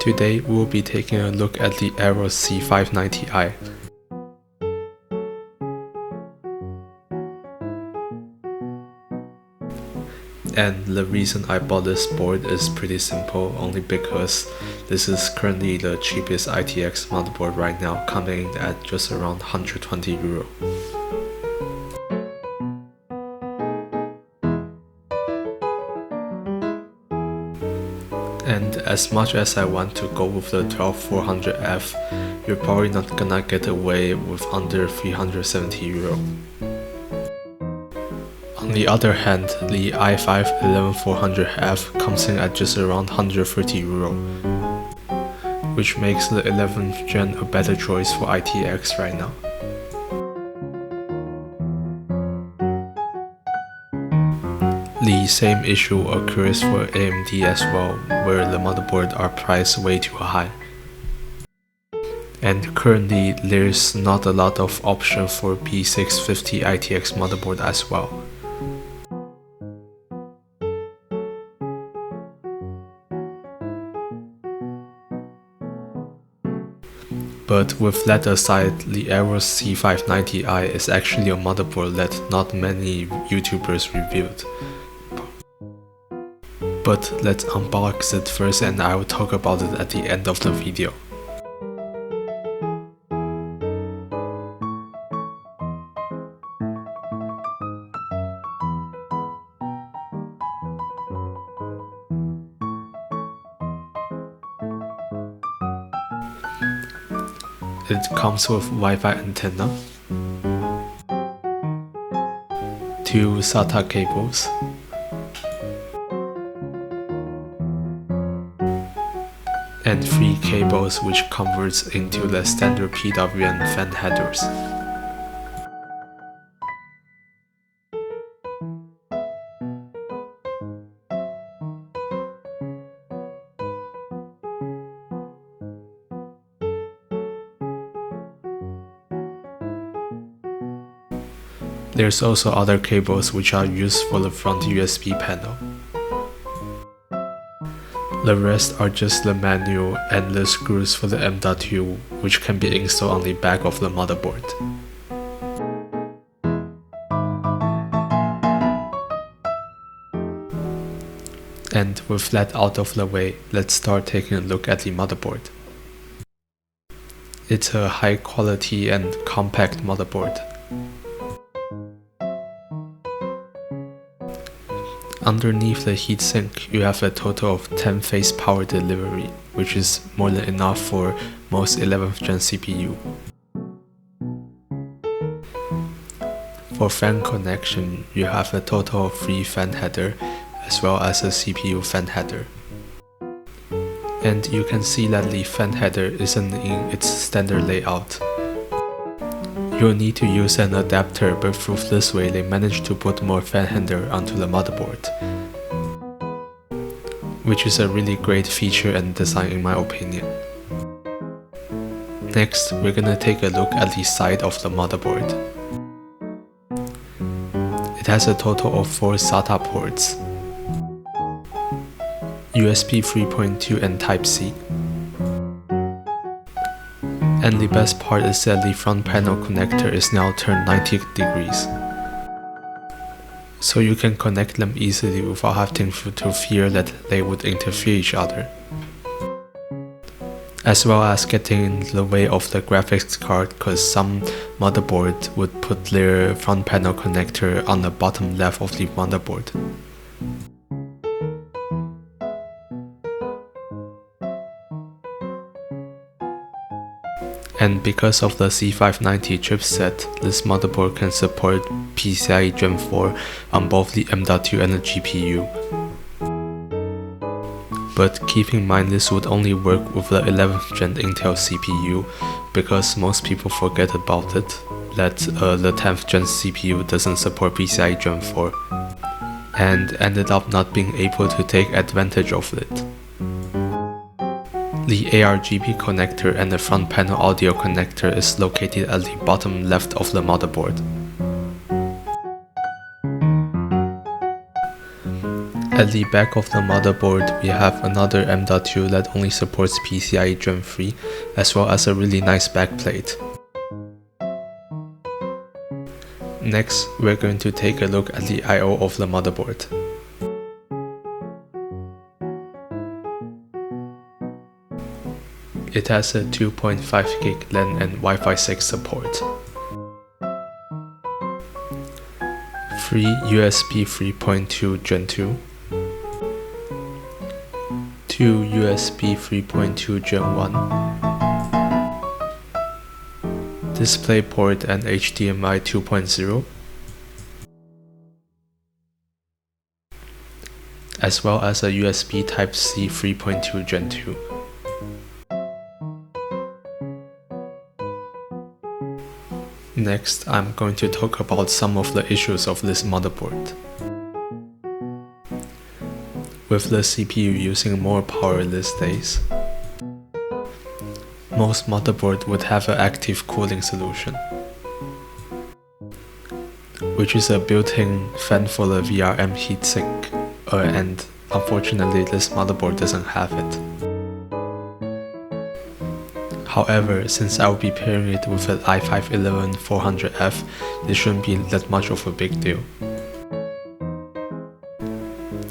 Today we'll be taking a look at the Aorus Z590i. And the reason I bought this board is pretty simple, only because this is currently the cheapest ITX motherboard right now, coming in at just around €120. And as much as I want to go with the 12400F, you're probably not gonna get away with under €370. On the other hand, the i5-11400F comes in at just around €130, which makes the 11th gen a better choice for ITX right now. The same issue occurs for AMD as well, where the motherboards are priced way too high. And currently there's not a lot of option for P650 ITX motherboard as well. But with that aside, the Aorus Z590i is actually a motherboard that not many YouTubers reviewed. But let's unbox it first and I will talk about it at the end of the video. It comes with Wi-Fi antenna, 2 SATA cables, and 3 cables which converts into the standard PWM fan headers. There's also other cables which are used for the front USB panel. The rest are just the manual and the screws for the M.2, which can be installed on the back of the motherboard. And with that out of the way, let's start taking a look at the motherboard. It's a high quality and compact motherboard. Underneath the heatsink, you have a total of 10 phase power delivery, which is more than enough for most 11th gen CPU. For fan connection, you have a total of 3 fan header, as well as a CPU fan header. And you can see that the fan header isn't in its standard layout. You'll need to use an adapter, but through this way they managed to put more fan header onto the motherboard, which is a really great feature and design in my opinion. Next, we're gonna take a look at the side of the motherboard. It has a total of 4 SATA ports, USB 3.2 and Type-C. And the best part is that the front panel connector is now turned 90 degrees. So you can connect them easily without having to fear that they would interfere each other. As well as getting in the way of the graphics card, because some motherboards would put their front panel connector on the bottom left of the motherboard. And because of the Z590 chipset, this motherboard can support PCIe Gen 4 on both the M.2 and the GPU. But keep in mind this would only work with the 11th gen Intel CPU, because most people forget about it, that the 10th gen CPU doesn't support PCIe Gen 4, and ended up not being able to take advantage of it. The ARGB connector and the front panel audio connector is located at the bottom left of the motherboard. At the back of the motherboard, we have another M.2 that only supports PCIe Gen 3, as well as a really nice backplate. Next, we're going to take a look at the I/O of the motherboard. It has a 2.5 GB LAN and Wi-Fi 6 support. 3 USB 3.2 Gen 2, 2 USB 3.2 Gen 1, DisplayPort and HDMI 2.0, as well as a USB Type-C 3.2 Gen 2. Next, I'm going to talk about some of the issues of this motherboard. With the CPU using more power these days, most motherboards would have an active cooling solution, which is a built-in fan for the VRM heatsink, and unfortunately this motherboard doesn't have it. However, since I'll be pairing it with an i5-11400F, this shouldn't be that much of a big deal.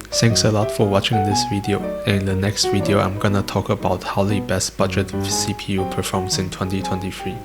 Thanks a lot for watching this video. In the next video, I'm gonna talk about how the best budget CPU performs in 2023.